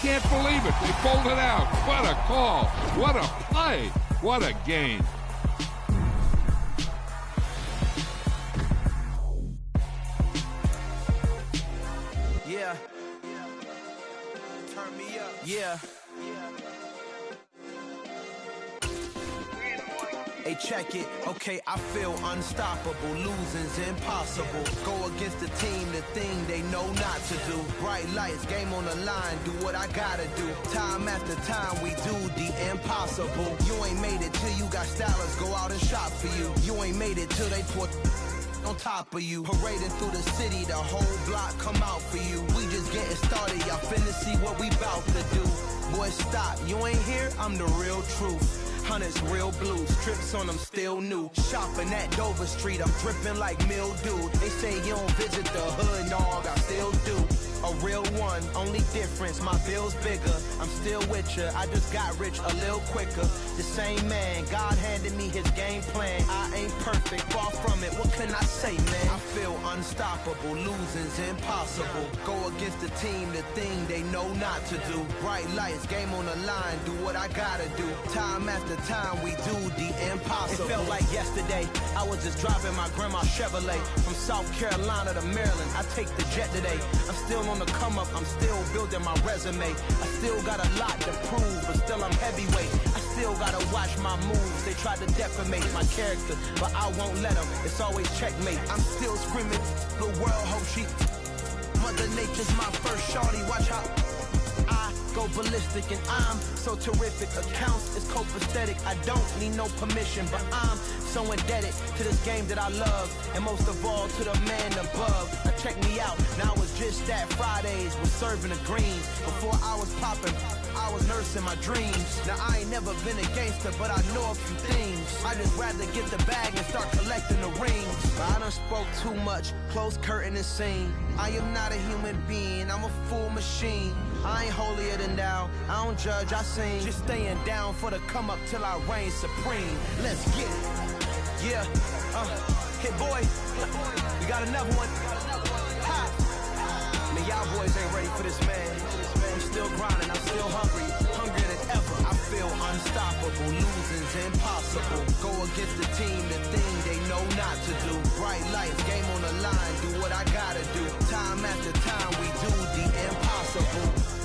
can't believe it. They pulled it out. What a call. What a play. What a game. Yeah. Turn me up. Yeah. Hey, check it. Okay, I feel unstoppable. Losing's impossible. Go against the team, the thing they know not to do. Bright lights, game on the line. Do what I gotta do. Time after time, we do the impossible. You ain't made it till you got stylers go out and shop for you. You ain't made it till they put on top of you. Parading through the city, the whole block come out for you. We just getting started, y'all finna see what we bout to do. Boy, stop, you ain't here, I'm the real truth. Hunters, real blues, strips on them still new. Shopping at Dover Street, I'm dripping like mildew. They say you don't visit the hood, dog, I still do. A real one, only difference, my bill's bigger. I'm still with ya, I just got rich a little quicker. The same man, God handed me his game plan. I ain't perfect, far from it, what can I say, man? I feel unstoppable, losing's impossible. Go against the team, the thing they know not to do. Bright lights, game on the line, do what I gotta do. Time after time, we do the impossible. It felt like yesterday, I was just driving my grandma's Chevrolet. From South Carolina to Maryland, I take the jet today. I'm still on the come up, I'm still building my resume. I still got a lot to prove, but still I'm heavyweight. I still gotta watch my moves. They try to defamate my character, but I won't let them. It's always checkmate. I'm still screaming, the world hope she. Mother Nature's my first shorty, watch how I go ballistic, and I'm so terrific. Accounts is copacetic. I don't need no permission, but I'm so indebted to this game that I love, and most of all to the man above. Now check me out, now it's just that Fridays was serving the greens. Before I was popping, I was nursing my dreams. Now I ain't never been a gangster, but I know a few things. I just rather get the bag and start collecting the rings. But I done spoke too much, close curtain and scene. I am not a human being, I'm a full machine. I ain't holier than thou, I don't judge, I sing. Just staying down for the come up till I reign supreme. Let's get it. Yeah, hit boy, we got another one. Ha! Man, y'all boys ain't ready for this, man. I'm still grinding, I'm still hungry, hungrier than ever. I feel unstoppable, losing's impossible. Go against the team, the thing they know not to do. Bright lights, game on the line, do what I gotta do. Time after time, we do the impossible.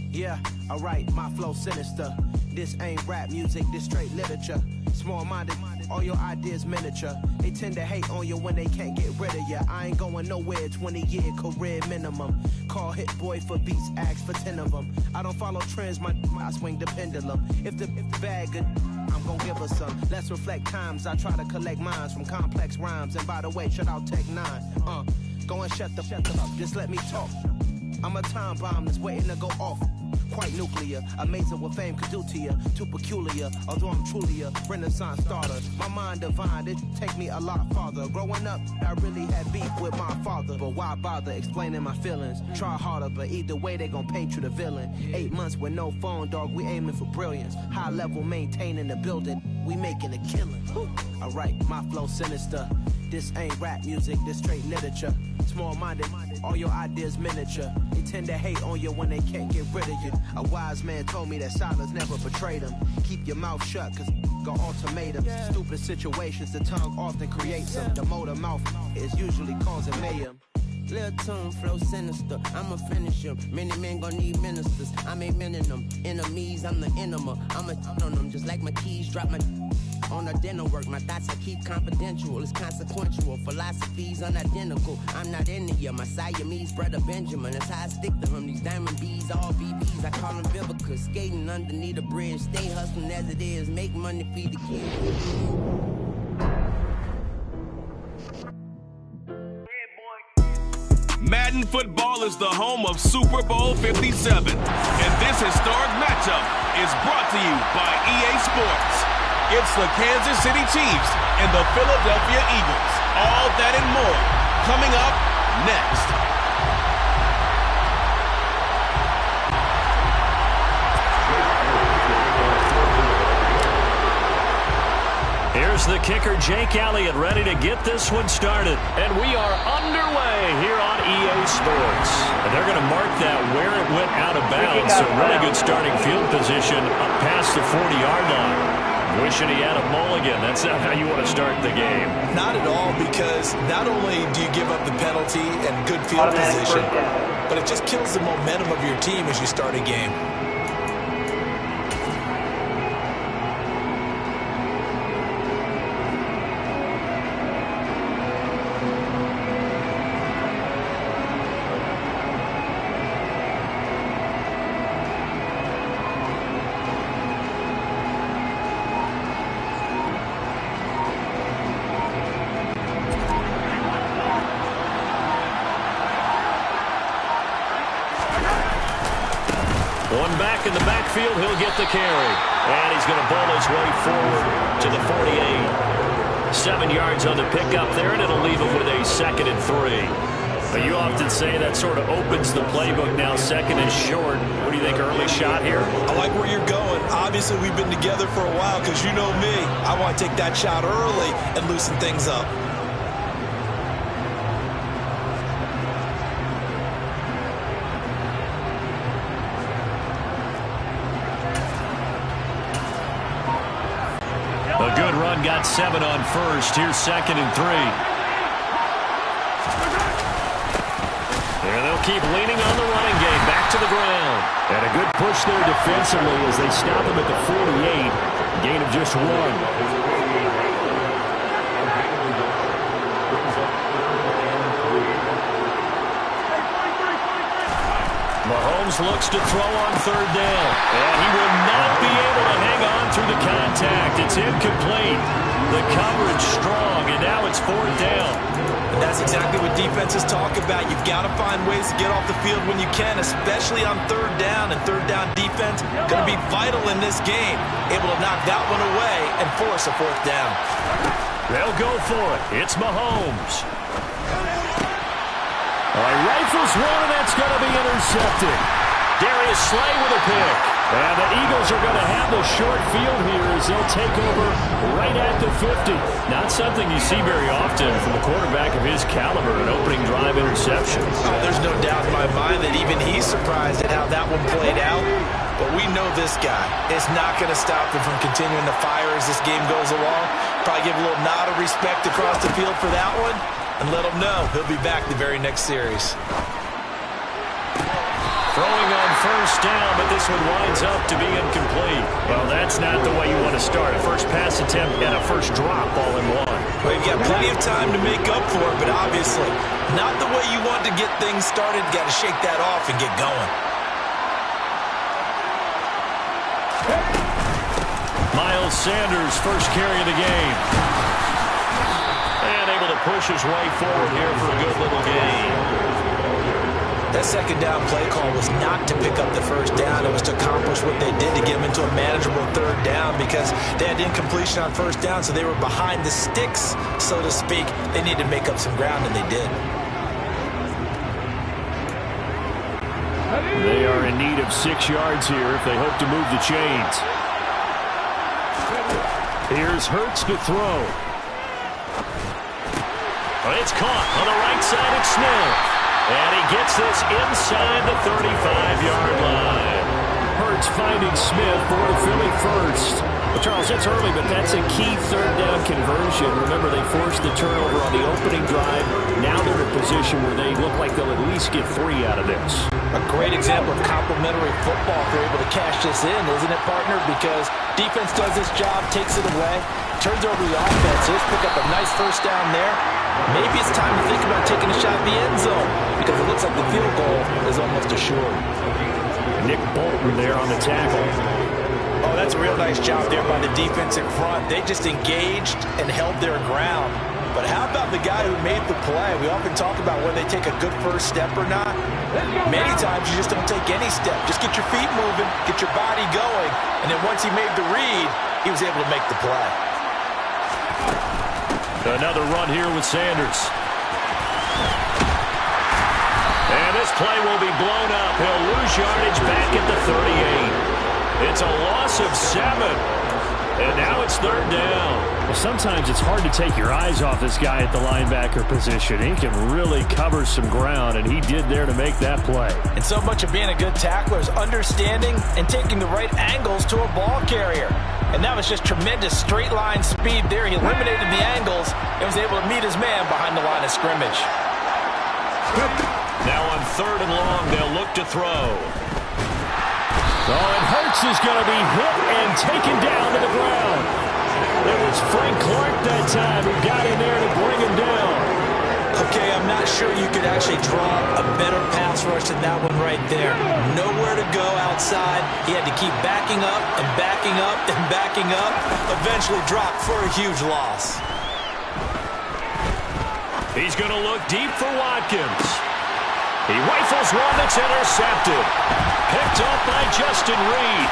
Yeah, alright, my flow sinister. This ain't rap music, this straight literature. Small-minded, all your ideas miniature. They tend to hate on you when they can't get rid of you. I ain't going nowhere, 20-year career minimum. Call Hit Boy for beats, ask for 10 of them. I don't follow trends, I swing the pendulum. If the bag good, I'm gon' give her some. Let's reflect times, I try to collect minds from complex rhymes. And by the way, shout out Tech 9. Go and shut the up, just let me talk. I'm a time bomb that's waiting to go off. Quite nuclear, amazing what fame could do to you. Too peculiar, although I'm truly a renaissance starter. My mind divine, it take me a lot farther. Growing up, I really had beef with my father. But why bother explaining my feelings? Try harder, but either way they gon' paint you the villain. 8 months with no phone, dog, we aiming for brilliance. High level maintaining the building, we making a killing. Alright, my flow sinister. This ain't rap music, this straight literature. Small-minded, all your ideas miniature. They tend to hate on you when they can't get rid of you. A wise man told me that silence never betrayed him. Keep your mouth shut, cause got ultimatums. Stupid situations, the tongue often creates them. The motor mouth is usually causing mayhem. Lil' tune, flow sinister, I'ma finish him. Many men gon' need ministers, I'm aiming them. Enemies, I'm the enema, I'ma on them. Just like my keys, drop my on a dinner work. My thoughts I keep confidential, it's consequential. Philosophies unidentical, I'm not into you. My Siamese brother Benjamin, that's how I stick to him. These diamond bees, all BBs, I call them Vivica. Skating underneath a bridge, stay hustling as it is. Make money, feed the kids. Madden Football is the home of Super Bowl 57, and this historic matchup is brought to you by EA Sports. It's the Kansas City Chiefs and the Philadelphia Eagles. All that and more coming up next. kicker Jake Elliott ready to get this one started. And we are underway here on EA Sports. And they're going to mark that where it went out of bounds. So really good starting field position up past the 40-yard line. Wishing he had a mulligan. That's not how you want to start the game. Not at all, because not only do you give up the penalty and good field position, but it just kills the momentum of your team as you start a game. One back in the backfield, he'll get the carry. And he's going to ball his way forward to the 48. 7 yards on the pickup there, and it'll leave him with a 2nd and 3. But you often say that sort of opens the playbook now, 2nd and short. What do you think, early shot here? I like where you're going. Obviously, we've been together for a while, because you know me. I want to take that shot early and loosen things up. A good run, got 7 on first. Here's 2nd and 3. And they'll keep leaning on the running game. Back to the ground. And a good push there defensively as they stop him at the 48. Gain of just 1. Mahomes looks to throw on 3rd down. And he will not be able to hang on through the contact. It's incomplete. The coverage strong, and now it's 4th down. And that's exactly what defenses talk about. You've got to find ways to get off the field when you can, especially on 3rd down. And 3rd down defense going to be vital in this game. Able to knock that one away and force a 4th down. They'll go for it. It's Mahomes. Rifles one, and that's going to be intercepted. Darius Slay with a pick. And the Eagles are going to have the short field here as they'll take over right at the 50. Not something you see very often from a quarterback of his caliber, an opening drive interception. Oh, there's no doubt in my mind that even he's surprised at how that one played out. But we know this guy is not going to stop him from continuing to fire as this game goes along. Probably give a little nod of respect across the field for that one. And let him know he'll be back the very next series. Throwing on 1st down, but this one winds up to be incomplete. Well, that's not the way you want to start. A first pass attempt and a first drop all in one. Well, you've got plenty of time to make up for it, but obviously not the way you want to get things started. Got to shake that off and get going. Miles Sanders, first carry of the game. And able to push his way forward here for a good little gain. That 2nd down play call was not to pick up the 1st down. It was to accomplish what they did to get them into a manageable 3rd down because they had incompletion on 1st down, so they were behind the sticks, so to speak. They needed to make up some ground, and they did. They are in need of 6 yards here if they hope to move the chains. Here's Hurts to throw. It's caught on the right side. It's Smith. And he gets this inside the 35-yard line. Hurts finding Smith for the Philly first. Well, Charles, that's early, but that's a key 3rd down conversion. Remember, they forced the turnover on the opening drive. Now they're in a position where they look like they'll at least get 3 out of this. A great example of complementary football if they're able to cash this in, isn't it, partner? Because defense does this job, takes it away, turns over the offense. Just pick up a nice 1st down there. Maybe it's time to think about taking a shot at the end zone because it looks like the field goal is almost assured. Nick Bolton there on the tackle. Oh, that's a real nice job there by the defense in front. They just engaged and held their ground. But how about the guy who made the play? We often talk about whether they take a good first step or not. Many times you just don't take any step. Just get your feet moving, get your body going, and then once he made the read, he was able to make the play. Another run here with Sanders. And this play will be blown up. He'll lose yardage back at the 38. It's a loss of 7. And now it's third down. Well, sometimes it's hard to take your eyes off this guy at the linebacker position. He can really cover some ground, and he did there to make that play. And so much of being a good tackler is understanding and taking the right angles to a ball carrier. And that was just tremendous straight line speed there. He eliminated the angles and was able to meet his man behind the line of scrimmage. Now on third and long, they'll look to throw. Oh, and Hurts is going to be hit and taken down to the ground. It was Frank Clark that time who got in there to bring him down. Okay, I'm not sure you could actually draw a better pass rush than that one right there. Nowhere to go outside. He had to keep backing up and backing up and backing up. Eventually dropped for a huge loss. He's going to look deep for Watkins. He rifles one that's intercepted. Picked up by Justin Reed.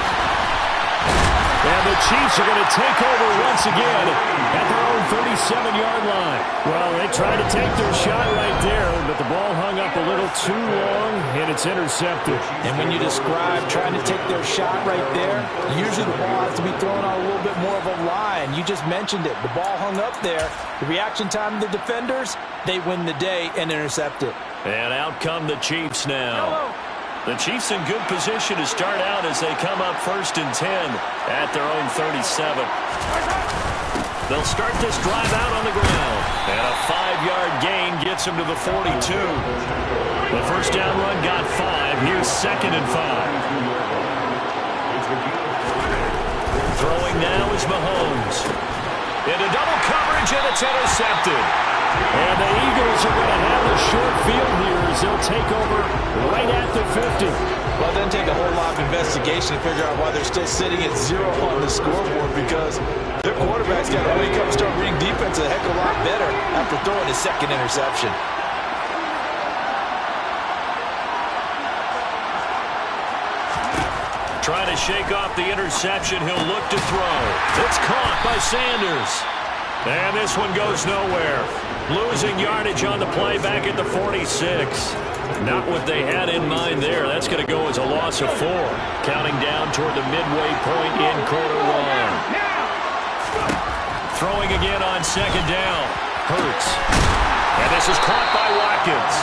And the Chiefs are going to take over once again at their own 37-yard line. Well, they tried to take their shot right there, but the ball hung up a little too long, and it's intercepted. And when you describe trying to take their shot right there, usually the ball has to be thrown on a little bit more of a line. You just mentioned it. The ball hung up there. The reaction time of the defenders, they win the day and intercept it. And out come the Chiefs now. The Chiefs in good position to start out as they come up 1st and 10 at their own 37. They'll start this drive out on the ground. And a 5-yard gain gets them to the 42. The first down run got 5. Here's 2nd and 5. Throwing now is Mahomes. Into double coverage, and it's intercepted. And the Eagles are going to have a short field here as they'll take over right at the 50. Well, it doesn't take a whole lot of investigation to figure out why they're still sitting at 0 on the scoreboard, because their quarterback's got to wake up and start reading defense a heck of a lot better after throwing his 2nd interception. Trying to shake off the interception. He'll look to throw. It's caught by Sanders. And this one goes nowhere. Losing yardage on the play back at the 46. Not what they had in mind there. That's going to go as a loss of 4. Counting down toward the midway point in quarter 1. Throwing again on 2nd down. Hurts. And this is caught by Watkins.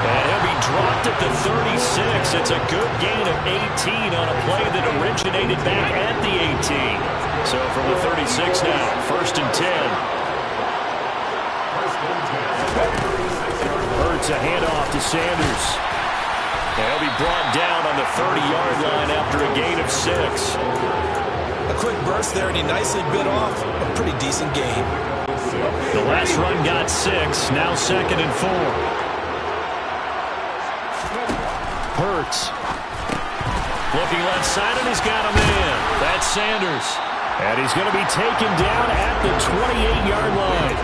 And he'll be dropped at the 36. It's a good gain of 18 on a play that originated back at the 18. So from the 36 now, 1st and 10. Hurts a handoff to Sanders. And he'll be brought down on the 30-yard line after a gain of 6. A quick burst there, and he nicely bit off a pretty decent gain. The last run got 6. Now 2nd and 4. Hurts. Looking left side, and he's got a man. That's Sanders. And he's going to be taken down at the 28-yard line.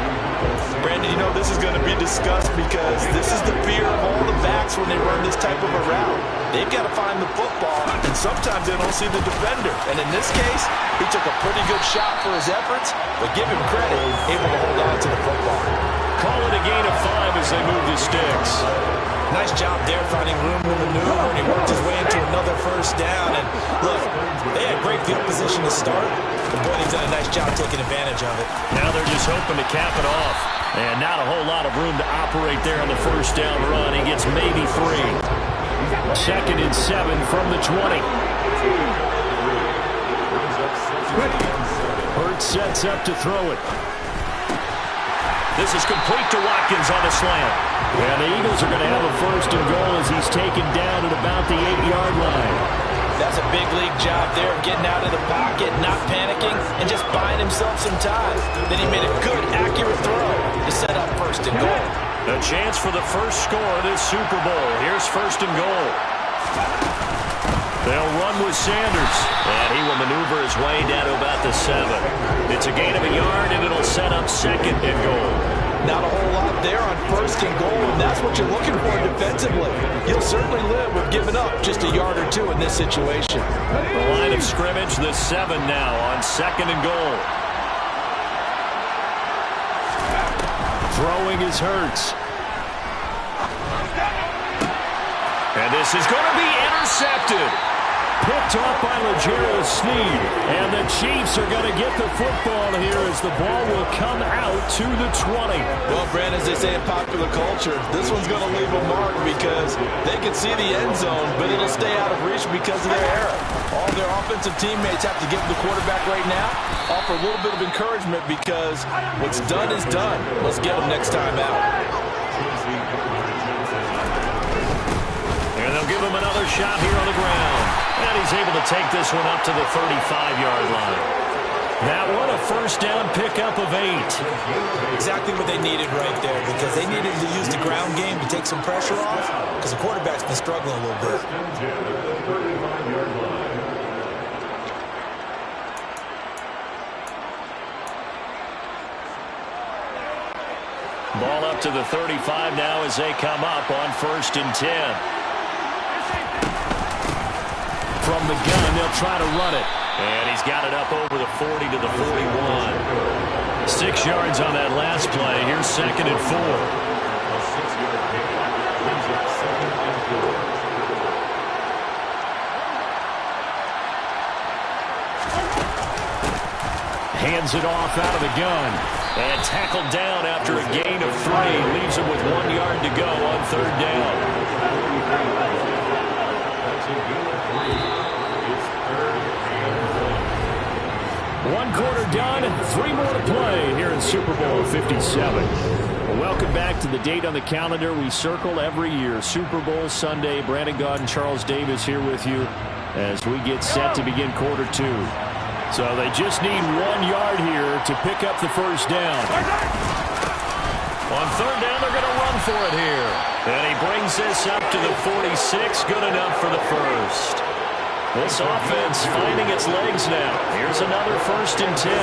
Brandon, you know this is going to be discussed because this is the fear of all the backs when they run this type of a route. They've got to find the football, and sometimes they don't see the defender. And in this case, he took a pretty good shot for his efforts, but give him credit, able to hold on to the football. Call it a gain of 5 as they move the sticks. Nice job there finding room to maneuver, and he worked his way into another 1st down. And look, they had great field position to start, but boy, they've done a nice job taking advantage of it. Now they're just hoping to cap it off. And not a whole lot of room to operate there on the 1st down run. He gets maybe 3. 2nd and 7 from the 20. Hurts sets up to throw it. This is complete to Watkins on the slant. And the Eagles are going to have a 1st and goal as he's taken down at about the 8-yard line. That's a big league job there, getting out of the pocket, not panicking, and just buying himself some time. Then he made a good, accurate throw to set up 1st and goal. A chance for the first score of this Super Bowl. Here's 1st and goal. They'll run with Sanders, and he will maneuver his way down to about the 7. It's a gain of a yard, and it'll set up 2nd and goal. Not a whole lot there on 1st and goal, and that's what you're looking for defensively. You'll certainly live with giving up just a yard or 2 in this situation. The line of scrimmage, the 7 now on 2nd and goal. Throwing is Hurts. And this is going to be intercepted. picked off by L'Jarius Sneed. And the Chiefs are going to get the football here as the ball will come out to the 20. Well, Brandon, as they say in popular culture, this one's going to leave a mark because they can see the end zone, but it'll stay out of reach because of their error. All their offensive teammates have to give the quarterback right now, offer a little bit of encouragement because what's done is done. Let's get them next time out. And they'll give him another shot here on the ground. And he's able to take this one up to the 35-yard line. That one, a first down pickup of 8. Exactly what they needed right there because they needed to use the ground game to take some pressure off because the quarterback's been struggling a little bit. Ball up to the 35 now as they come up on 1st and 10. From the gun, they'll try to run it. And he's got it up over the 40 to the 41. 6 yards on that last play. Here's 2nd and 4. Hands it off out of the gun. And tackled down after a gain of 3. Leaves him with 1 yard to go on 3rd down. 1 quarter done, 3 more to play here in Super Bowl 57. Well, welcome back to the date on the calendar we circle every year. Super Bowl Sunday. Brandon Gaud and Charles Davis here with you as we get set to begin quarter 2. So they just need 1 yard here to pick up the first down. On 3rd down, they're going to run for it here. And he brings this up to the 46. Good enough for the first. This offense finding its legs now. Here's another 1st and 10.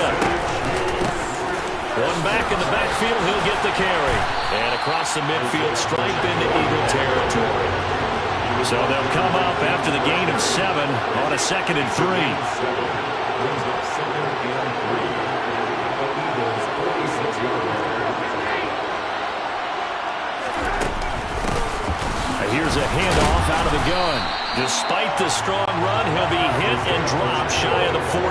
One back in the backfield, he'll get the carry. And across the midfield stripe into Eagle territory. So they'll come up after the gain of 7 on a 2nd and 3. Here's a handoff out of the gun. Despite the strong run, he'll be hit and dropped shy of the 45.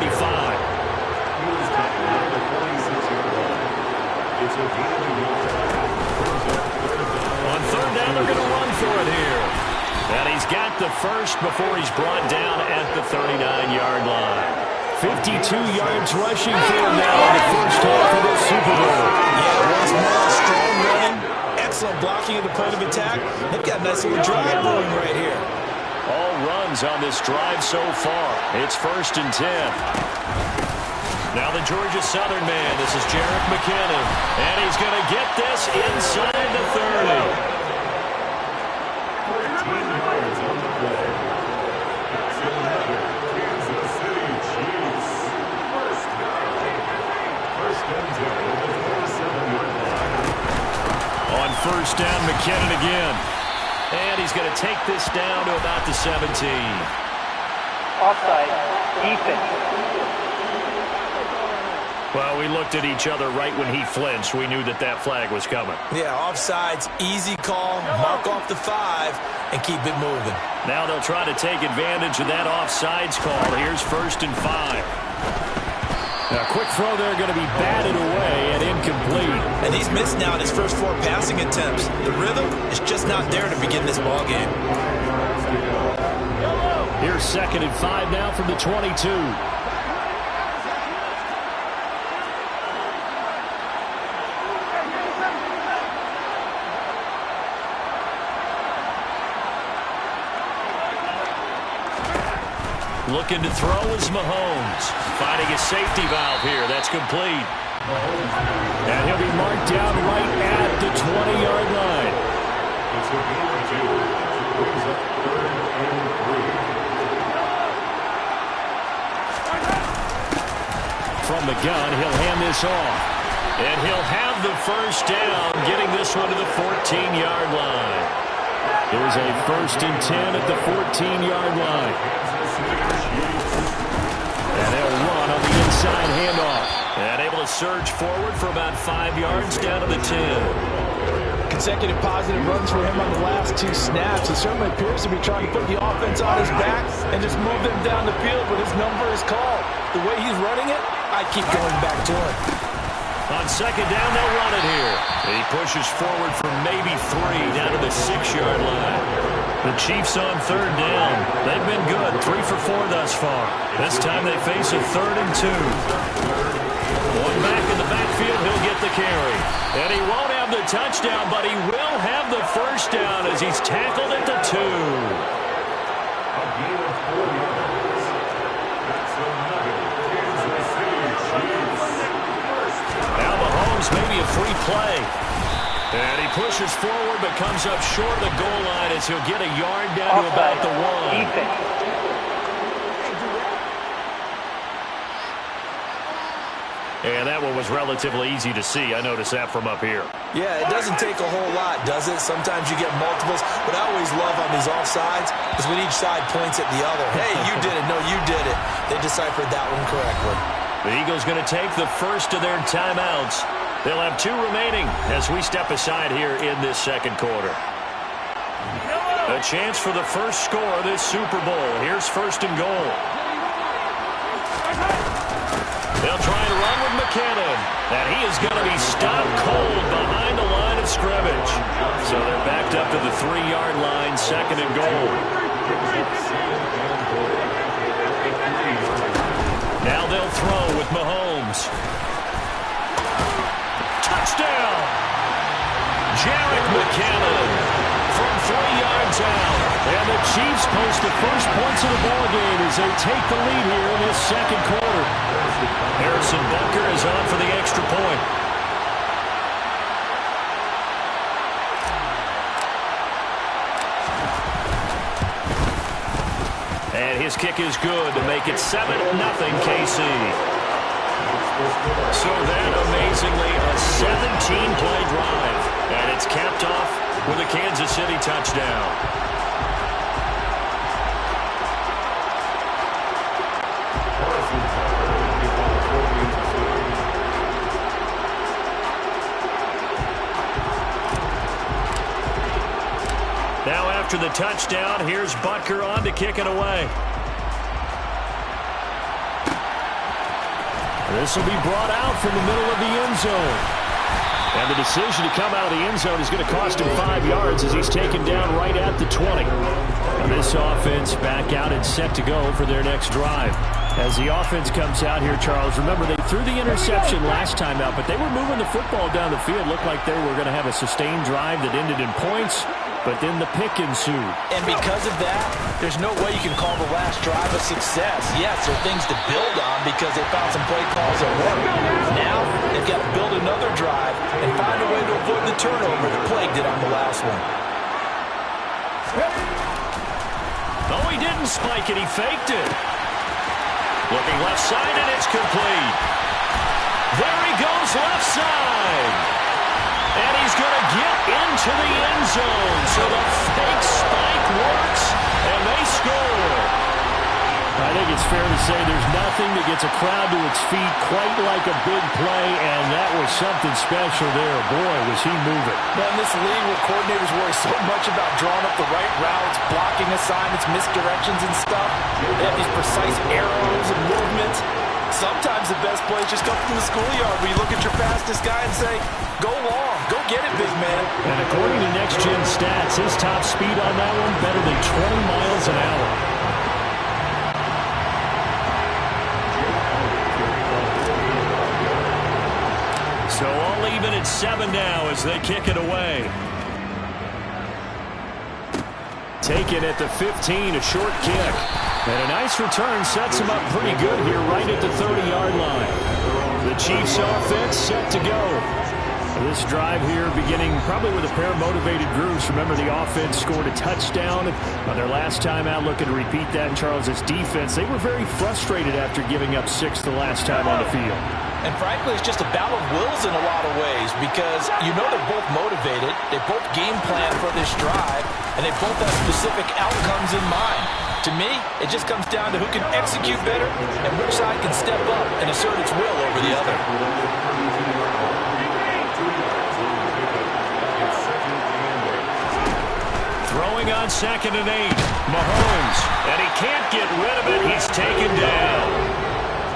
On 3rd down, they're going to run for it here. And he's got the first before he's brought down at the 39-yard line. 52 yards rushing for him now in the first half of this Super Bowl. Yeah, once more, strong running. Excellent blocking at the point of attack. They've got a nice little drive going right here. All runs on this drive so far. It's 1st and 10. Now the Georgia Southern man. This is Jerick McKinnon. And he's going to get this inside the 30. On 1st down, McKinnon again. And he's going to take this down to about the 17. Offside, defense. Well, we looked at each other right when he flinched. We knew that that flag was coming. Yeah, offsides, easy call, mark off the 5, and keep it moving. Now they'll try to take advantage of that offsides call. Here's 1st and 5. A quick throw there going to be batted away and incomplete. And he's missed now in his first 4 passing attempts. The rhythm is just not there to begin this ball game. Here's 2nd and 5 now from the 22. Looking to throw is Mahomes. Finding a safety valve here. That's complete. And he'll be marked down right at the 20-yard line. From the gun, he'll hand this off. And he'll have the first down, getting this one to the 14-yard line. Here's a 1st and 10 at the 14-yard line. And they'll run on the inside handoff. And able to surge forward for about 5 yards down to the 10. consecutive positive runs for him on the last 2 snaps. He certainly appears to be trying to put the offense on his back and just move them down the field when his number is called. The way he's running it, I keep going back to him. On second down, they'll run it here. He pushes forward for maybe 3 down to the 6-yard line. The Chiefs on third down. They've been good, 3 for 4 thus far. This time they face a 3rd and 2. One back in the backfield, he'll get the carry. And he won't have the touchdown, but he will have the first down as he's tackled at the 2. Now Mahomes, maybe a free play. And he pushes forward but comes up short of the goal line as he'll get a yard down to about the 1. And that one was relatively easy to see. I noticed that from up here. Yeah, it doesn't take a whole lot, does it? Sometimes you get multiples. What I always love on these offsides is when each side points at the other. Hey, you did it. No, you did it. They deciphered that one correctly. The Eagles going to take the first of their timeouts. They'll have 2 remaining as we step aside here in this second quarter. A chance for the first score of this Super Bowl. Here's 1st and goal. They'll try and run with McKinnon. And he is going to be stopped cold behind the line of scrimmage. So they're backed up to the 3-yard line, 2nd and goal. Now they'll throw with Mahomes. Touchdown! Jarek McKinnon from 3 yards out. And the Chiefs post the first points of the ballgame as they take the lead here in this second quarter. Harrison Butker is on for the extra point. And his kick is good to make it 7-0 KC. So that, amazingly, a 17-play drive. And it's capped off with a Kansas City touchdown. Now after the touchdown, here's Butker on to kick it away. This will be brought out from the middle of the end zone. And the decision to come out of the end zone is going to cost him 5 yards as he's taken down right at the 20. And this offense back out and set to go for their next drive. As the offense comes out here, Charles, remember they threw the interception last time out, but they were moving the football down the field. Looked like they were going to have a sustained drive that ended in points. But then the pick ensued. And because of that, there's no way you can call the last drive a success. Yes, there are things to build on because they found some play calls that work. Now, they've got to build another drive and find a way to avoid the turnover that plagued it on the last one. No, he didn't spike it. He faked it. Looking left side, and it's complete. There he goes, left side. And he's going to get into the end zone. So the fake spike works, and they score. I think it's fair to say there's nothing that gets a crowd to its feet quite like a big play, and that was something special there. Boy, was he moving. Well, in this league where coordinators worry so much about drawing up the right routes, blocking assignments, misdirections and stuff, they have these precise arrows and movements. Sometimes the best plays just come from the schoolyard where you look at your fastest guy and say, go long, go get it, big man. And according to Next Gen Stats, his top speed on that one better than 20 miles an hour. So all even at 7 now as they kick it away. Taken at the 15, a short kick. And a nice return sets him up pretty good here right at the 30-yard line. The Chiefs offense set to go. This drive here beginning probably with a pair of motivated groups. Remember, the offense scored a touchdown on their last time out, looking to repeat that in Charles's defense. They were very frustrated after giving up 6 the last time on the field. And frankly, it's just a battle of wills in a lot of ways because you know they're both motivated, they both game plan for this drive, and they both have specific outcomes in mind. To me, it just comes down to who can execute better and which side can step up and assert its will over the other. Throwing on 2nd and 8. Mahomes. And he can't get rid of it. He's taken down.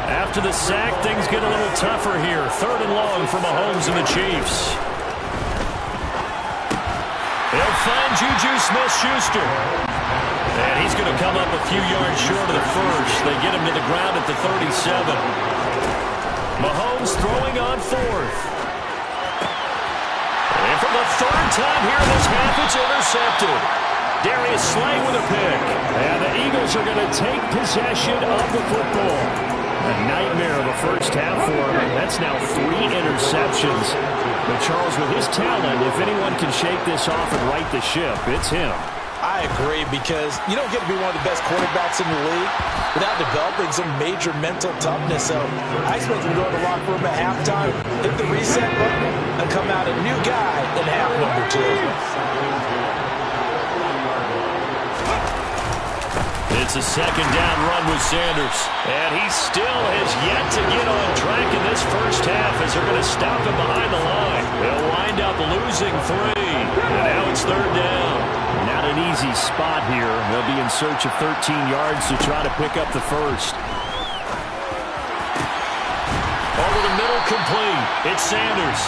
After the sack, things get a little tougher here. 3rd and long for Mahomes and the Chiefs. He'll find Juju Smith-Schuster. And he's going to come up a few yards short of the first. They get him to the ground at the 37. Mahomes throwing on 4th. And for the 3rd time here in this half, it's intercepted. Darius Slay with a pick. And the Eagles are going to take possession of the football. A nightmare of a first half for him. That's now 3 interceptions. But Charles, with his talent, if anyone can shake this off and right the ship, it's him. I agree, because you don't get to be one of the best quarterbacks in the league without developing some major mental toughness. So I expect him to go to the locker room at halftime, hit the reset button, and come out a new guy in half number 2. It's a 2nd down run with Sanders. And he still has yet to get on track in this first half as they're going to stop him behind the line. They'll wind up losing 3. And now it's 3rd down. Not an easy spot here. They'll be in search of 13 yards to try to pick up the first. Over the middle, complete. It's Sanders.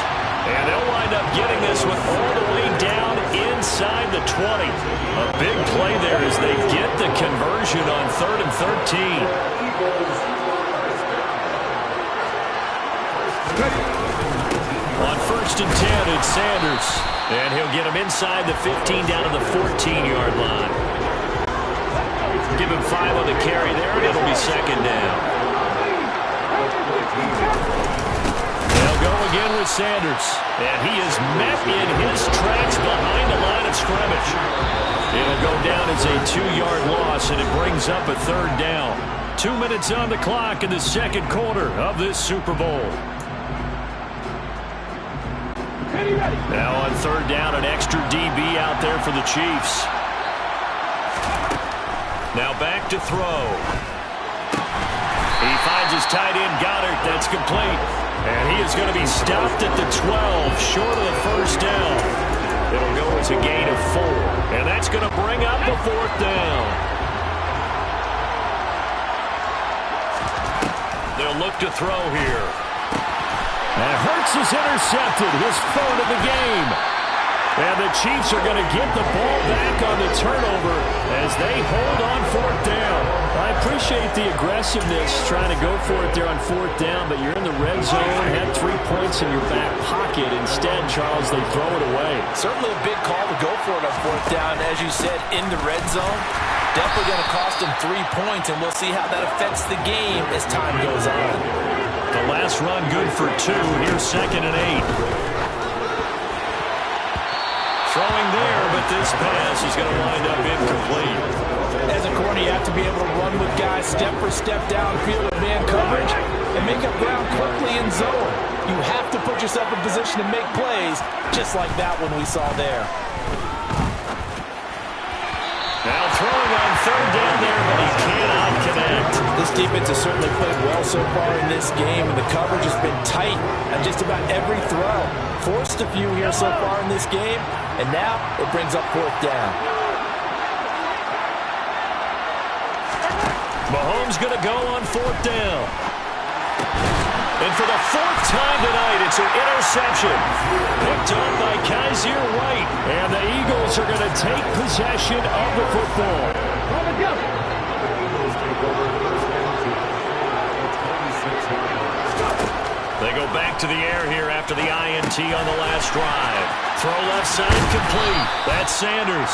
And they'll wind up getting this one all the way down inside the 20. A big play there as they get the conversion on 3rd and 13. On 1st and 10, it's Sanders. And he'll get him inside the 15 down to the 14-yard line. Give him 5 on the carry there, and it'll be 2nd down. They'll go again with Sanders. And he is met in his tracks behind the line of scrimmage. It'll go down as a 2-yard loss, and it brings up a 3rd down. 2 minutes on the clock in the 2nd quarter of this Super Bowl. Now on 3rd down, an extra DB out there for the Chiefs. Now back to throw. He finds his tight end, Goddard. That's complete. And he is going to be stopped at the 12, short of the 1st down. It'll go as a gain of 4. And that's going to bring up the 4th down. They'll look to throw here. And Hurts is intercepted, his 3rd of the game. And the Chiefs are going to get the ball back on the turnover as they hold on 4th down. I appreciate the aggressiveness trying to go for it there on 4th down, but you're in the red zone, had 3 points in your back pocket. Instead, Charles, they throw it away. Certainly a big call to go for it on 4th down. As you said, in the red zone, definitely going to cost them 3 points, and we'll see how that affects the game as time goes on. The last run good for 2. Here's 2nd and 8. Throwing there, but this pass is going to wind up incomplete. As a corner, you have to be able to run with guys step for step downfield with man coverage and make up ground quickly in zone. You have to put yourself in position to make plays, just like that one we saw there. Now throwing on 3rd down there, but he cannot connect. This defense has certainly played well so far in this game, and the coverage has been tight on just about every throw. Forced a few here so far in this game, and now it brings up 4th down. Mahomes going to go on 4th down. And for the 4th time tonight, it's an interception. Picked up by Kaiser White. And the Eagles are going to take possession of the football. They go back to the air here after the INT on the last drive. Throw left side complete. That's Sanders.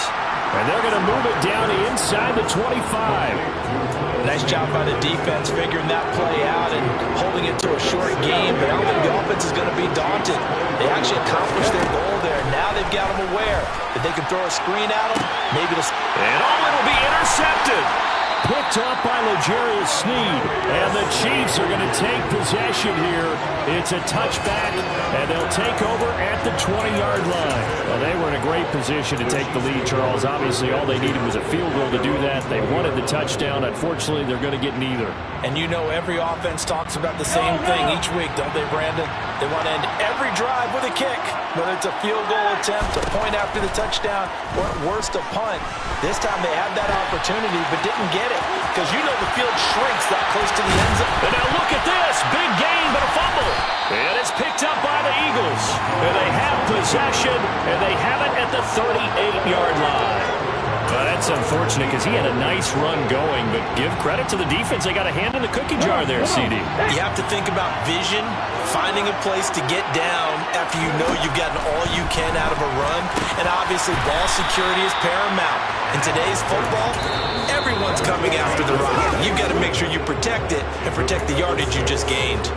And they're going to move it down inside the 25. Nice job by the defense figuring that play out and holding it to a short game. But I don't think the offense is going to be daunted. They actually accomplished their goal there. Now they've got them aware that they can throw a screen at them. Maybe to... And it'll be intercepted. Picked up by L'Jarius Sneed. And the Chiefs are going to take possession here. It's a touchback, and they'll take over at the 20-yard line. Well, they were in a great position to take the lead, Charles. Obviously, all they needed was a field goal to do that. They wanted the touchdown. Unfortunately, they're going to get neither. And you know every offense talks about the same thing each week, don't they, Brandon? They want to end every drive with a kick. Whether it's a field goal attempt, a point after the touchdown, or at worst a punt, this time they had that opportunity but didn't get it because you know the field shrinks that close to the end zone. And now look at this. Big gain, but a fumble. And it's picked up by the Eagles. And they have possession, and they have it at the 38-yard line. Well, that's unfortunate because he had a nice run going, but give credit to the defense. They got a hand in the cookie jar there, CD. You have to think about vision, finding a place to get down after you know you've gotten all you can out of a run, and obviously ball security is paramount. In today's football, everyone's coming after the rock. You've got to make sure you protect it and protect the yardage you just gained.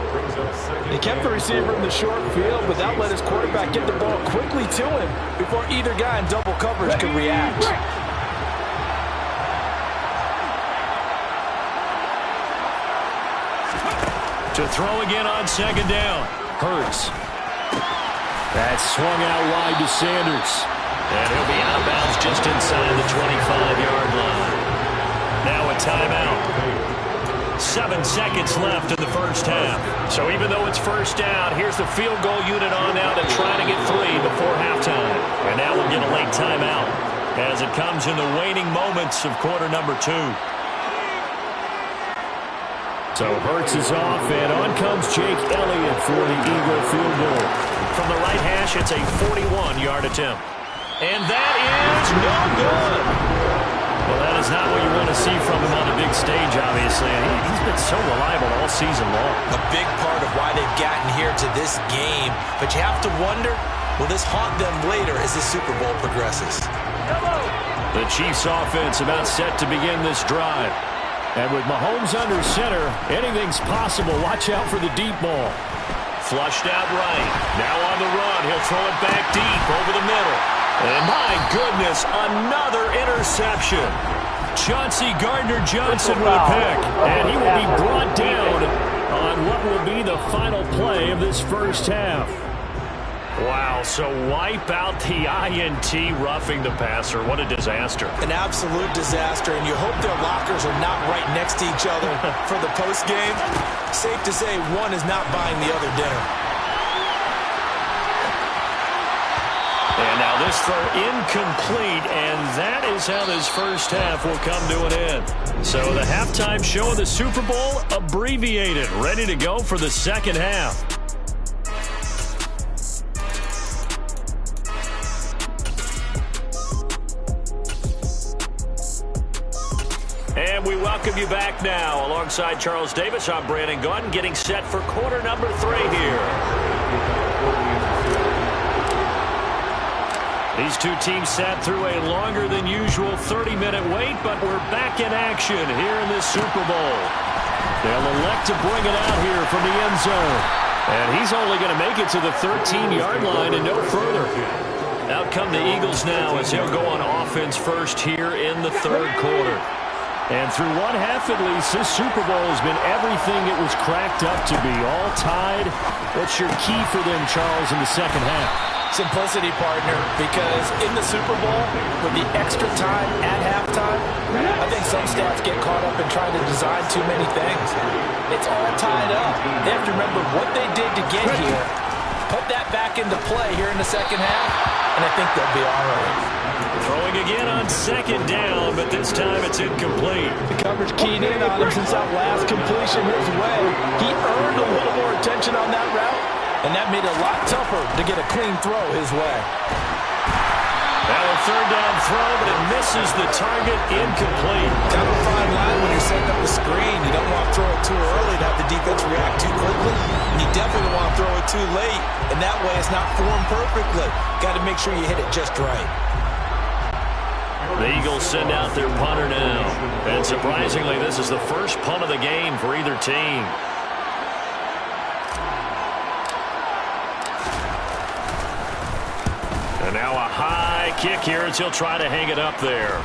He kept the receiver in the short field, but that let his quarterback get the ball quickly to him before either guy in double coverage could react. To throw again on second down. Hurts. That's swung out wide to Sanders. And he'll be out of bounds just inside the 25-yard line. Now a timeout. 7 seconds left in the first half. So even though it's first down, here's the field goal unit on now to try to get 3 before halftime. And now we'll get a late timeout as it comes in the waning moments of quarter number 2. So Hurts is off, and on comes Jake Elliott for the Eagle field goal. From the right hash, it's a 41-yard attempt. And that is no good. Well, that is not what you want to see from him on the big stage, obviously. And he's been so reliable all season long. A big part of why they've gotten here to this game. But you have to wonder, will this haunt them later as the Super Bowl progresses? The Chiefs offense about set to begin this drive. And with Mahomes under center, anything's possible. Watch out for the deep ball. Flushed out right. Now on the run. He'll throw it back deep over the middle. And my goodness, another interception. Chauncey Gardner-Johnson with a pick. And he will be brought down on what will be the final play of this first half. Wow, so wipe out the INT roughing the passer. What a disaster. An absolute disaster, and you hope their lockers are not right next to each other for the postgame. Safe to say one is not buying the other dinner. And now this throw incomplete, and that is how this first half will come to an end. So the halftime show of the Super Bowl abbreviated, ready to go for the second half. And we welcome you back now. Alongside Charles Davis, I'm Brandon Gunn, getting set for quarter number 3 here. These two teams sat through a longer than usual 30-minute wait, but we're back in action here in this Super Bowl. They'll elect to bring it out here from the end zone. And he's only going to make it to the 13-yard line and no further. Out come the Eagles now as they'll go on offense first here in the third quarter. And through one half at least, this Super Bowl has been everything it was cracked up to be. All tied. What's your key for them, Charles, in the second half? Simplicity, partner, because in the Super Bowl, with the extra time at halftime, I think some staffs get caught up in trying to design too many things. It's all tied up. They have to remember what they did to get here, put that back into play here in the second half, and I think they'll be all right. Throwing again on second down, but this time it's incomplete. The coverage keyed in on him since that last completion his way. He earned a little more attention on that route, and that made it a lot tougher to get a clean throw his way. Now a third down throw, but it misses the target, incomplete. Kind of a fine line when you're setting up the screen. You don't want to throw it too early to have the defense react too quickly. And you definitely don't want to throw it too late, and that way it's not formed perfectly. Got to make sure you hit it just right. The Eagles send out their punter now. And surprisingly, this is the first punt of the game for either team. And now a high kick here as he'll try to hang it up there.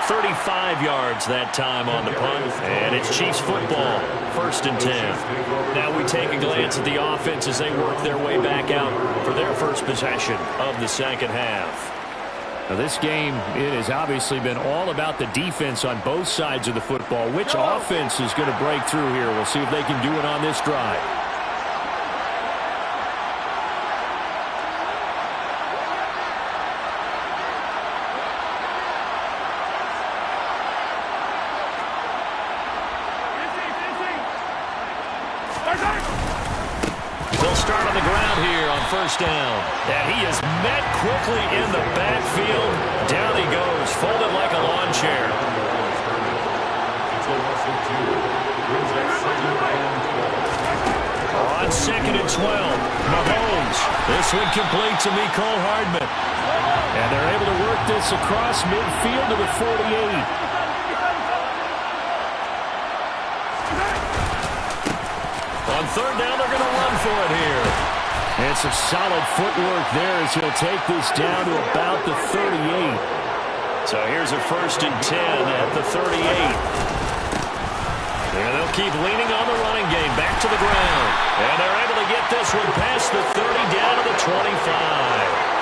"35 yards that time on the punt, and it's Chiefs football, 1st and 10. Now we take a glance at the offense as they work their way back out for their first possession of the second half. Now, this game, it has obviously been all about the defense on both sides of the football. Which offense is going to break through here? We'll see if they can do it on this drive. They'll start on the ground here on first down. And he is met quickly in the backfield. Down he goes, folded like a lawn chair. On 2nd and 12, Mahomes. This one complete to Mecole Hardman. And they're able to work this across midfield to the 48. On third down, they're going to run for it here. And some solid footwork there as he'll take this down to about the 38. So here's a 1st and 10 at the 38. And they'll keep leaning on the running game back to the ground. And they're able to get this one past the 30 down to the 25.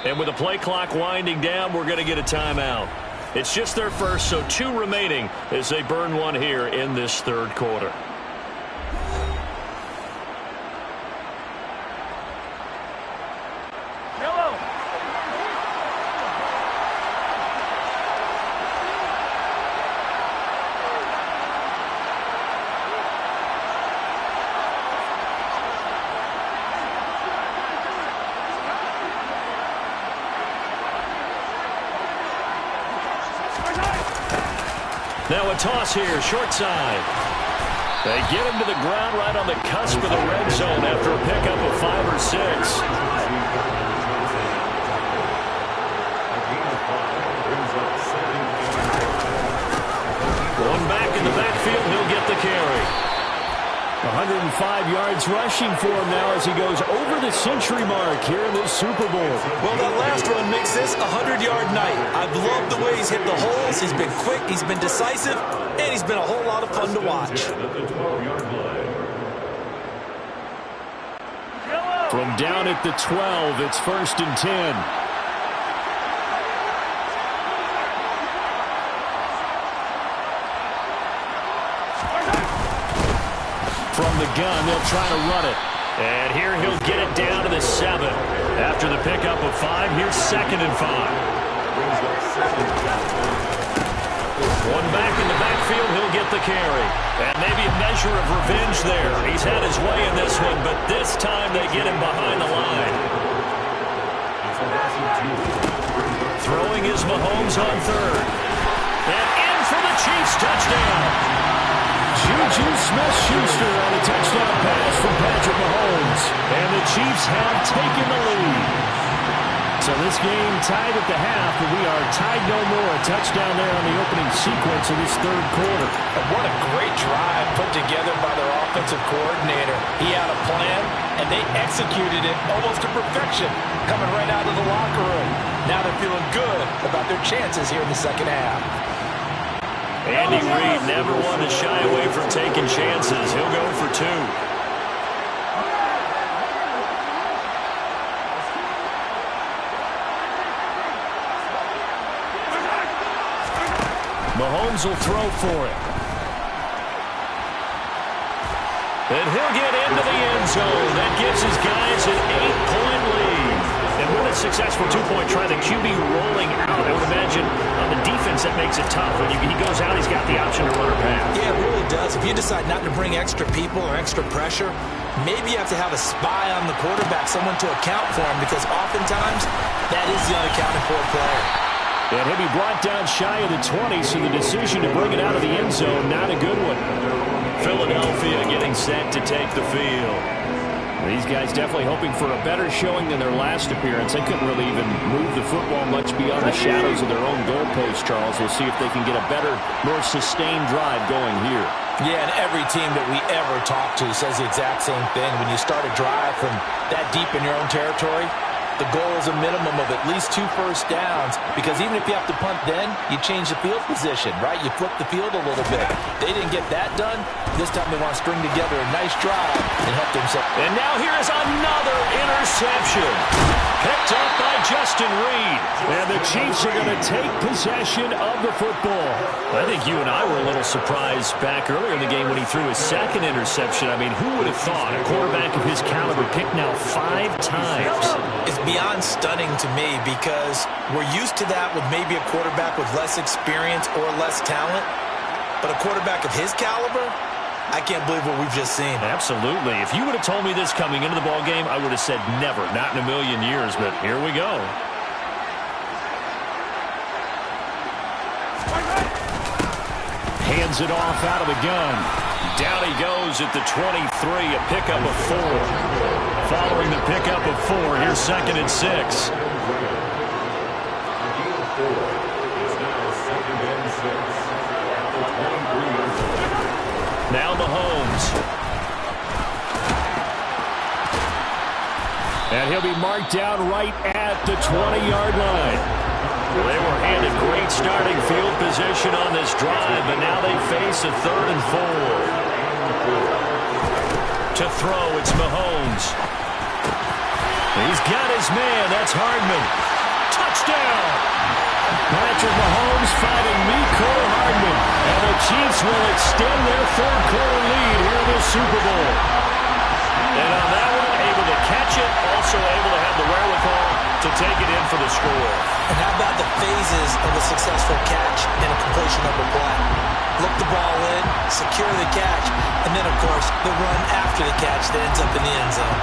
And with the play clock winding down, we're going to get a timeout. It's just their first, so 2 remaining as they burn one here in this third quarter. Now a toss here, short side. They get him to the ground right on the cusp of the red zone after a pickup of 5 or 6. Going back in the backfield, he'll get the carry. 105 yards rushing for him now as he goes over the century mark here in this Super Bowl. Well, that last run makes this a 100-yard night. I've loved the way he's hit the holes. He's been quick, he's been decisive, and he's been a whole lot of fun to watch. From down at the 12, it's 1st and 10. From the gun, they'll try to run it. And here he'll get it down to the 7. After the pickup of 5, here's 2nd and 5. One back in the backfield, he'll get the carry. And maybe a measure of revenge there. He's had his way in this one, but this time they get him behind the line. Throwing is Mahomes on 3rd. And in for the Chiefs touchdown. Juju Smith-Schuster on a touchdown pass from Patrick Mahomes. And the Chiefs have taken the lead. So this game tied at the half, but we are tied no more. A touchdown there on the opening sequence of this third quarter. And what a great drive put together by their offensive coordinator. He had a plan, and they executed it almost to perfection, coming right out of the locker room. Now they're feeling good about their chances here in the second half. Andy Reid never wanted to shy away from taking chances. He'll go for 2. Mahomes will throw for it. And he'll get into the end zone. That gives his guys an 8-point lead. And with a successful 2-point try, the QB rolling out, I would imagine on the defense that makes it tough. When he goes out, he's got the option to run or pass. Yeah, it really does. If you decide not to bring extra people or extra pressure, maybe you have to have a spy on the quarterback, someone to account for him, because oftentimes that is the unaccounted for player. And he'll be brought down shy of the 20, so the decision to bring it out of the end zone, not a good one. Philadelphia getting set to take the field. These guys definitely hoping for a better showing than their last appearance. They couldn't really even move the football much beyond the shadows of their own goalpost, Charles. We'll see if they can get a better, more sustained drive going here. Yeah, and every team that we ever talk to says the exact same thing. When you start a drive from that deep in your own territory, the goal is a minimum of at least 2 first downs, because even if you have to punt then, you change the field position, right? You flip the field a little bit. They didn't get that done. This time they want to string together a nice drive and help themselves. And now here is another interception. Picked up by Justin Reed. And the Chiefs are going to take possession of the football. I think you and I were a little surprised back earlier in the game when he threw his second interception. I mean, who would have thought a quarterback of his caliber picked now 5 times? It's beyond stunning to me, because we're used to that with maybe a quarterback with less experience or less talent. But a quarterback of his caliber, I can't believe what we've just seen. Absolutely. If you would have told me this coming into the ball game, I would have said never, not in a million years, but here we go. Hands it off out of the gun. Down he goes at the 23, a pickup of 4. Following the pickup of 4, here's 2nd and 6. Now Mahomes. And he'll be marked down right at the 20-yard line. They were handed great starting field position on this drive, but now they face a 3rd and 4. To throw, it's Mahomes. He's got his man. That's Hardman. Touchdown! Patrick Mahomes fighting Mecole Hardman. And the Chiefs will extend their 3rd-quarter lead here in the Super Bowl. And on that one, able to catch it, also able to have the wherewithal to take it in for the score. And how about the phases of a successful catch and a completion of a play? Look the ball in, secure the catch, and then, of course, the run after the catch that ends up in the end zone.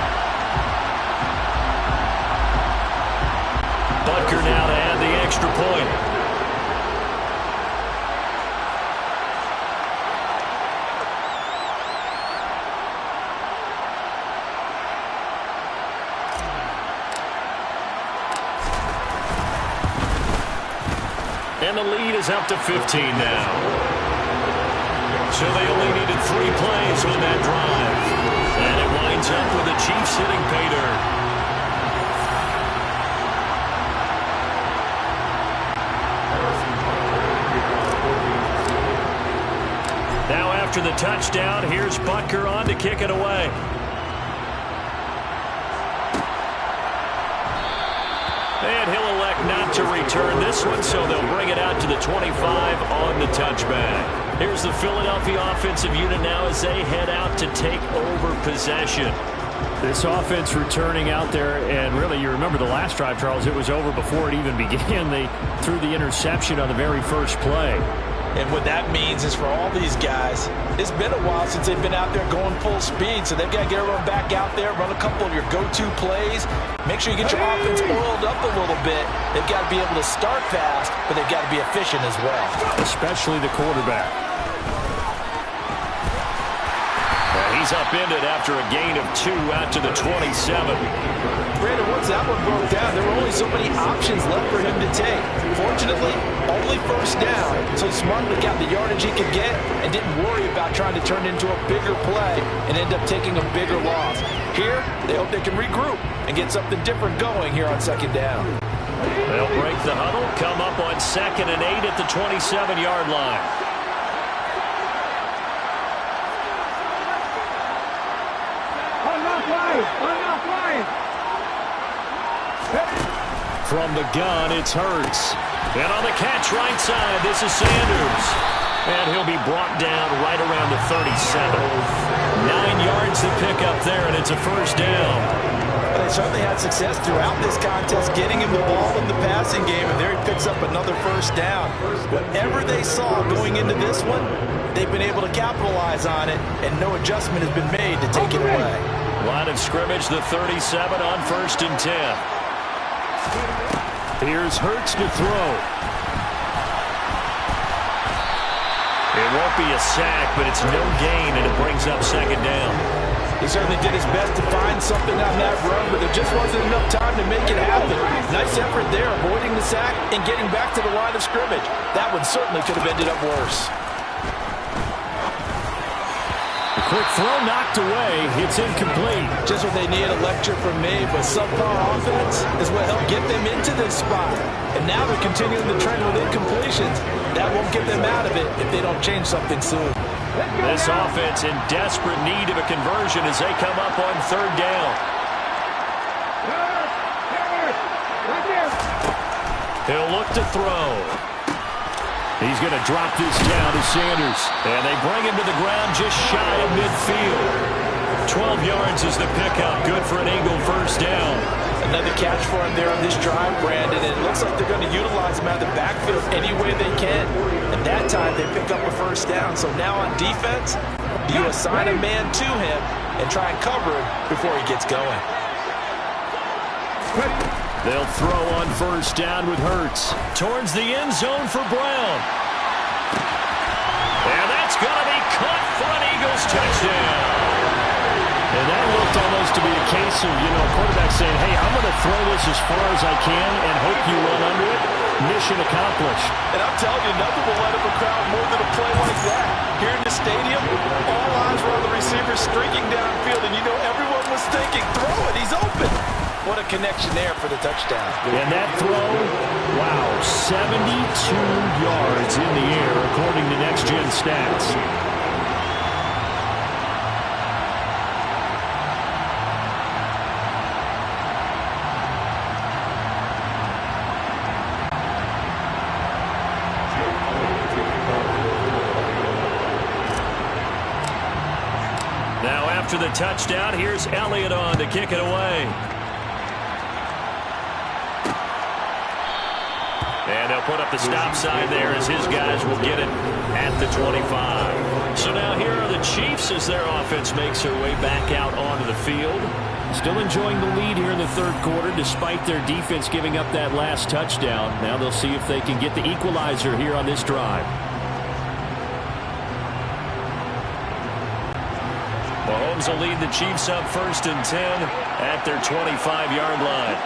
Butker now to add the extra point. And the lead is up to 15 now. So they only needed 3 plays on that drive. And it winds up with the Chiefs hitting pay dirt. Now after the touchdown, here's Butker on to kick it away. And he'll elect not to return this one, so they'll bring it out to the 25 on the touchback. Here's the Philadelphia offensive unit now as they head out to take over possession. This offense returning out there, and really, you remember the last drive, Charles, it was over before it even began. They threw the interception on the very first play. And what that means is for all these guys, it's been a while since they've been out there going full speed, so they've got to get everyone back out there, run a couple of your go-to plays, make sure you get your offense oiled up a little bit. They've got to be able to start fast, but they've got to be efficient as well. Especially the quarterback. He's upended after a gain of 2 out to the 27. Brandon, once that one broke down, there were only so many options left for him to take. Fortunately, only first down, so he smartly got the yardage he could get and didn't worry about trying to turn it into a bigger play and end up taking a bigger loss. Here, they hope they can regroup and get something different going here on 2nd down. They'll break the huddle, come up on 2nd and 8 at the 27-yard line. From the gun, it's Hurts. And on the catch right side, this is Sanders. And he'll be brought down right around the 37. 9 yards to pick up there, and it's a first down. Well, they certainly had success throughout this contest, getting him the ball in the passing game, and there he picks up another first down. Whatever they saw going into this one, they've been able to capitalize on it, and no adjustment has been made to take it away. Line of scrimmage, the 37 on 1st and 10. Here's Hurts to throw. It won't be a sack, but it's no gain, and it brings up 2nd down. He certainly did his best to find something on that run, but there just wasn't enough time to make it happen. Nice effort there, avoiding the sack and getting back to the line of scrimmage. That one certainly could have ended up worse. The quick throw knocked away. It's incomplete. Just what they need, a lecture from me, but subpar offense is what helped get them into this spot. And now they're continuing the trend with incompletions. That won't get them out of it if they don't change something soon. This offense in desperate need of a conversion as they come up on third down. He'll look to throw. He's going to drop this down to Sanders. And they bring him to the ground just shy of midfield. 12 yards is the pickup. Good for an Eagle first down. Another catch for him there on this drive, Brandon. And it looks like they're going to utilize him out of the backfield any way they can. And that time they pick up a first down. So now on defense, you assign a man to him and try and cover him before he gets going. They'll throw on first down with Hurts. Towards the end zone for Brown. And that's going to be caught for an Eagles touchdown. And that looked almost to be a case of, a quarterback saying, hey, I'm going to throw this as far as I can and hope you run under it. Mission accomplished. And I'm telling you, nothing will light up a crowd more than a play like that. Here in the stadium, all eyes were on the receiver streaking downfield, and everyone was thinking, throw it, he's open. What a connection there for the touchdown. And that throw, wow, 72 yards in the air, according to Next Gen Stats. Now after the touchdown, here's Elliott on to kick it away. And they'll put up the stop sign there as his guys will get it at the 25. So now here are the Chiefs as their offense makes their way back out onto the field. Still enjoying the lead here in the third quarter despite their defense giving up that last touchdown. Now they'll see if they can get the equalizer here on this drive. Mahomes will lead the Chiefs up 1st and 10 at their 25-yard line.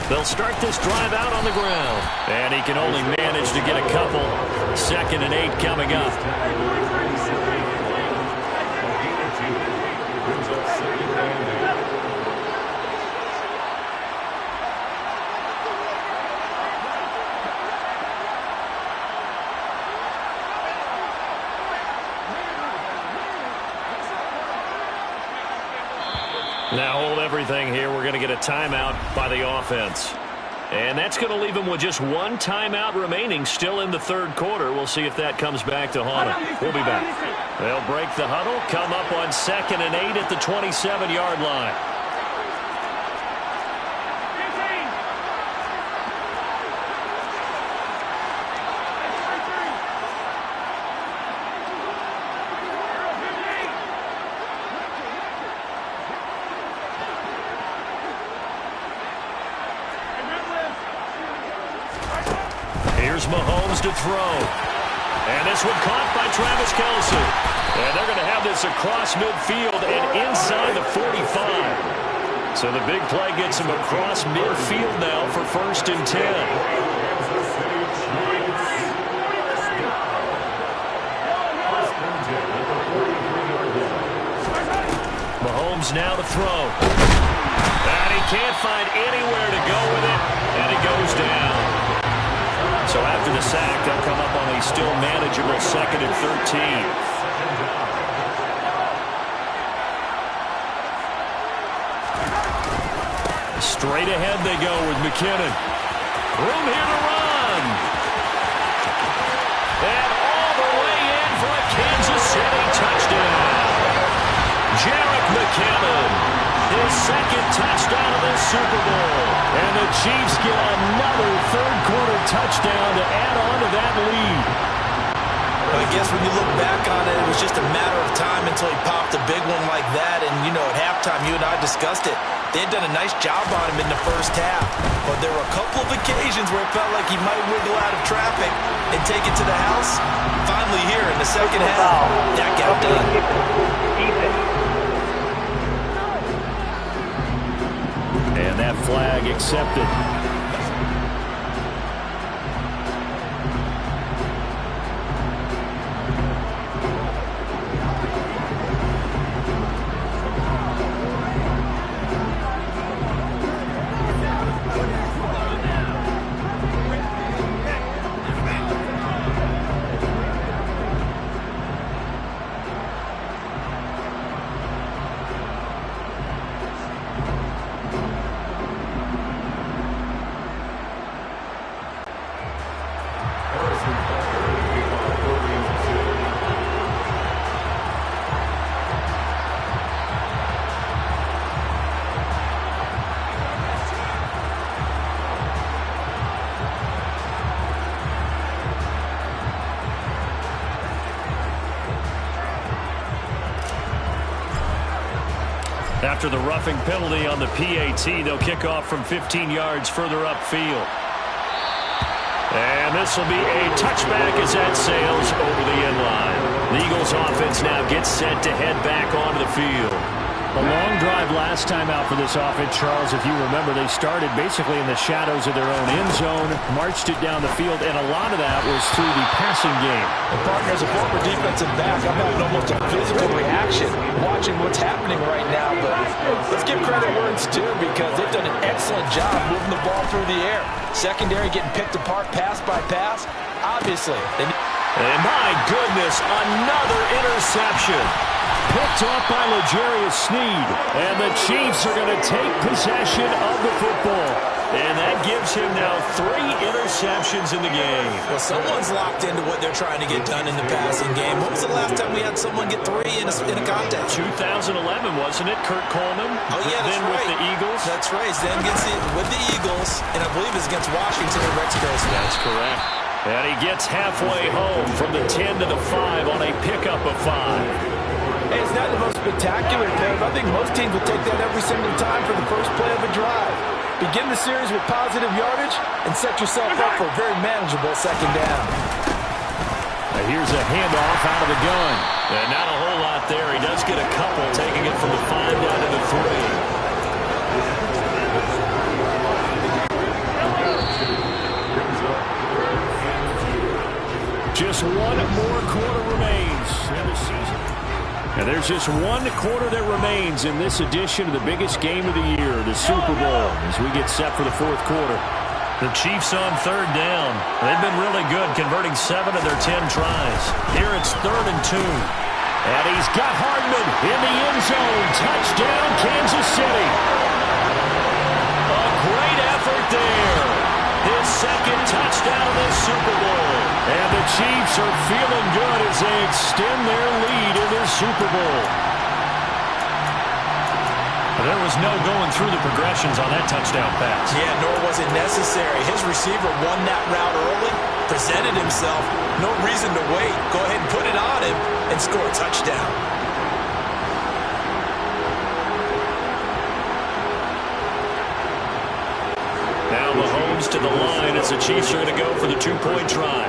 They'll start this drive out on the ground. And he can only manage to get a couple. 2nd and 8 coming up. Now hold everything here. We're going to get a timeout by the offense. And that's going to leave them with just one timeout remaining still in the third quarter. We'll see if that comes back to haunt them. We'll be back. They'll break the huddle, come up on 2nd and 8 at the 27-yard line. Here's Mahomes to throw. And this one caught by Travis Kelce. And they're going to have this across midfield and inside the 45. So the big play gets him across midfield now for 1st and 10. Mahomes now to throw. And he can't find anywhere to go with it. And he goes down. So after the sack, they'll come up on a still manageable 2nd and 13. Straight ahead they go with McKinnon. Room here to run. And all the way in for a Kansas City touchdown. Jerick McKinnon. His 2nd touchdown of the Super Bowl. And the Chiefs get another third-quarter touchdown to add on to that lead. I guess when you look back on it, it was just a matter of time until he popped a big one like that. And, at halftime, you and I discussed it. They had done a nice job on him in the first half, but there were a couple of occasions where it felt like he might wiggle out of traffic and take it to the house. Finally here in the second half, that got done. And that flag accepted. After the roughing penalty on the PAT, they'll kick off from 15 yards further upfield. And this will be a touchback as that sails over the end line. The Eagles offense now gets set to head back onto the field. A long drive last time out for this offense, Charles. If you remember, they started basically in the shadows of their own end zone, marched it down the field, and a lot of that was through the passing game. And partner, as a former defensive back, I'm having almost a physical reaction watching what's happening right now. But let's give credit where it's due, because they've done an excellent job moving the ball through the air. Secondary getting picked apart pass by pass. Obviously, and my goodness, another interception. Picked off by L'Jarius Sneed. And the Chiefs are going to take possession of the football. And that gives him now 3 interceptions in the game. Well, someone's locked into what they're trying to get done in the passing game. When was the last time we had someone get 3 in a contest? 2011, wasn't it? Kurt Coleman. Oh, yeah, that's then right. With the Eagles. That's right. Then with the Eagles, and I believe it's against Washington or Rex Grossman. That's correct. And he gets halfway home from the 10 to the 5 on a pickup of 5. Hey, it's not the most spectacular play, but I think most teams will take that every single time for the first play of a drive. Begin the series with positive yardage and set yourself up for a very manageable second down. Now here's a handoff out of the gun. And not a whole lot there. He does get a couple, taking it from the 5 down to the 3. Just one more quarter remains in the season. And there's just one quarter that remains in this edition of the biggest game of the year, the Super Bowl, as we get set for the 4th quarter. The Chiefs on 3rd down. They've been really good, converting 7 of their 10 tries. Here it's 3rd and 2. And he's got Hardman in the end zone. Touchdown, Kansas City. A great effort there. His 2nd touchdown in the Super Bowl. And the Chiefs are feeling good as they extend their lead in the Super Bowl. There was no going through the progressions on that touchdown pass. Yeah, nor was it necessary. His receiver won that route early, presented himself. No reason to wait. Go ahead and put it on him and score a touchdown. Now Mahomes to the line as the Chiefs are going to go for the 2-point try.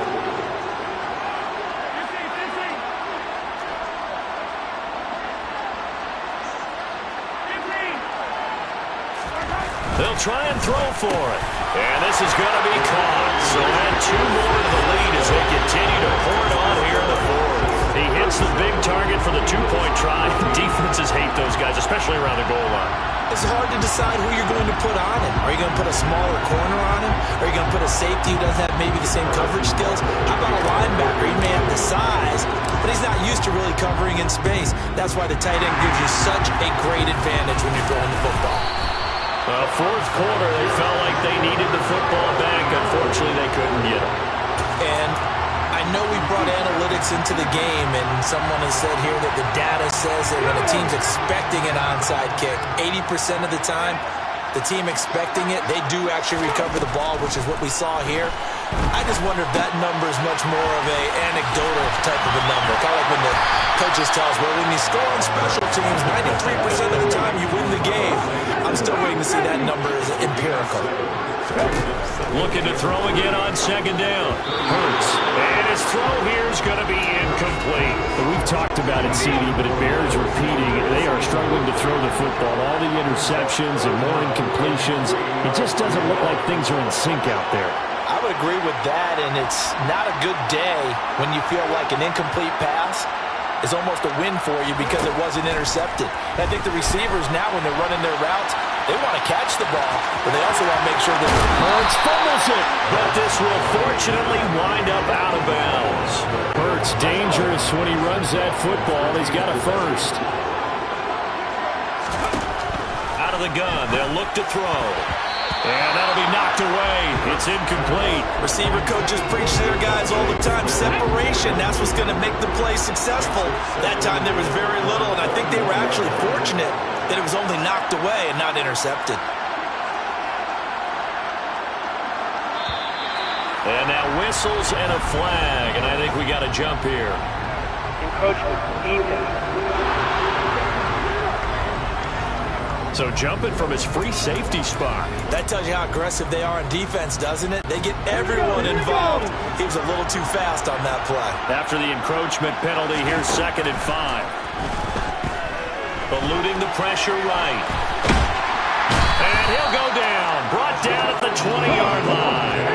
They'll try and throw for it. And this is going to be caught. So add 2 more to the lead as they continue to pour it on here in the 4th. He hits the big target for the 2-point try. Defenses hate those guys, especially around the goal line. It's hard to decide who you're going to put on him. Are you going to put a smaller corner on him? Are you going to put a safety who doesn't have maybe the same coverage skills? How about a linebacker? He may have the size, but he's not used to really covering in space. That's why the tight end gives you such a great advantage when you're throwing the football. Well, 4th quarter, they felt like they needed the football back. Unfortunately, they couldn't get it. And I know we brought analytics into the game, and someone has said here that the data says that when a team's expecting an onside kick, 80% of the time, the team expecting it, they do actually recover the ball, which is what we saw here. I just wonder if that number is much more of a anecdotal type of a number. Kind of like when the coaches tell us, well, when you score on special teams, 93% of the time you win the game. I'm still waiting to see that number as empirical. Looking to throw again on second down. Hurts. And his throw here is going to be incomplete. We've talked about it, CD, but it bears repeating. They are struggling to throw the football. All the interceptions and more incompletions. It just doesn't look like things are in sync out there. I would agree with that, and it's not a good day when you feel like an incomplete pass is almost a win for you because it wasn't intercepted. And I think the receivers now, when they're running their routes, they want to catch the ball, but they also want to make sure that Hurts fumbles it, but this will fortunately wind up out of bounds. Hurts dangerous when he runs that football. He's got a first. Out of the gun, they'll look to throw. And that'll be knocked away. It's incomplete. Receiver coaches preach to their guys all the time. Separation, that's what's going to make the play successful. That time there was very little, and I think they were actually fortunate that it was only knocked away and not intercepted. And now whistles and a flag, and I think we got a jump here. Encroachment, defense. So jumping from his free safety spot. That tells you how aggressive they are on defense, doesn't it? They get everyone involved. He was a little too fast on that play. After the encroachment penalty, here's 2nd and 5. Eluding the pressure right. And he'll go down. Brought down at the 20-yard line.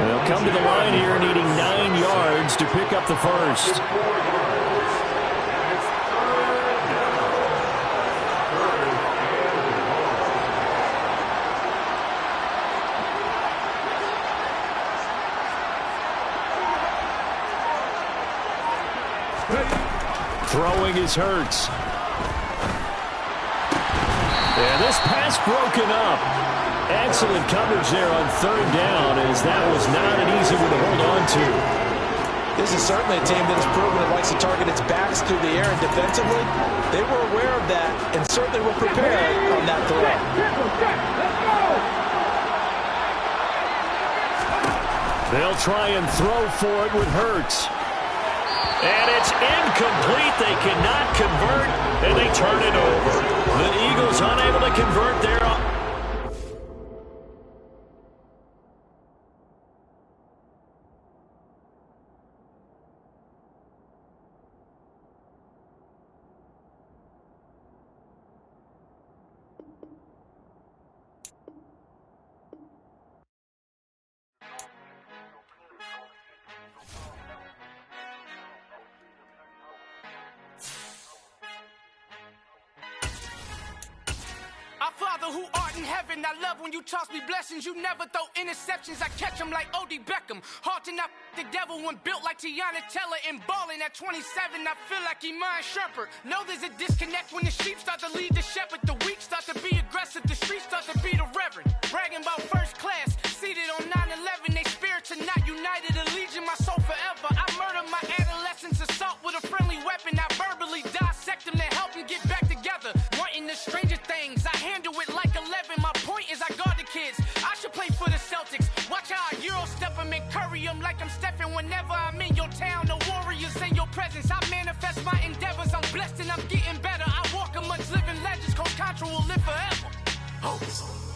They'll come to the line here needing 9 yards to pick up the first. Throwing his Hurts. And this pass broken up. Excellent coverage there on 3rd down, as that was not an easy one to hold on to. This is certainly a team that has proven it likes to target its backs through the air, and defensively, they were aware of that and certainly were prepared on that throw. They'll try and throw for it with Hurts. And it's incomplete. They cannot convert, and they turn it over. The Eagles unable to convert there. Father who art in heaven, I love when you toss me blessings. You never throw interceptions, I catch them like O.D. Beckham. Hard to knock the devil when built like Tiana Teller. And balling at 27, I feel like Iman Shumpert. Know there's a disconnect when the sheep start to lead the shepherd. The weak start to be aggressive, the streets start to be the reverend. Bragging about first class, seated on 9/11. They spirits are not united, a legion, my soul forever. I murder my adolescence, assault with a friendly weapon. I verbally dissect them to help them get back together. Wanting the stranger things, I handle it like 11. My point is I guard the kids. I should play for the Celtics. Watch how I Euro step them and curry them like I'm Stephen. Whenever I'm in your town, the Warriors in your presence. I manifest my endeavors. I'm blessed and I'm getting better. I walk amongst living legends. Coach Contra will live forever. Hope is on.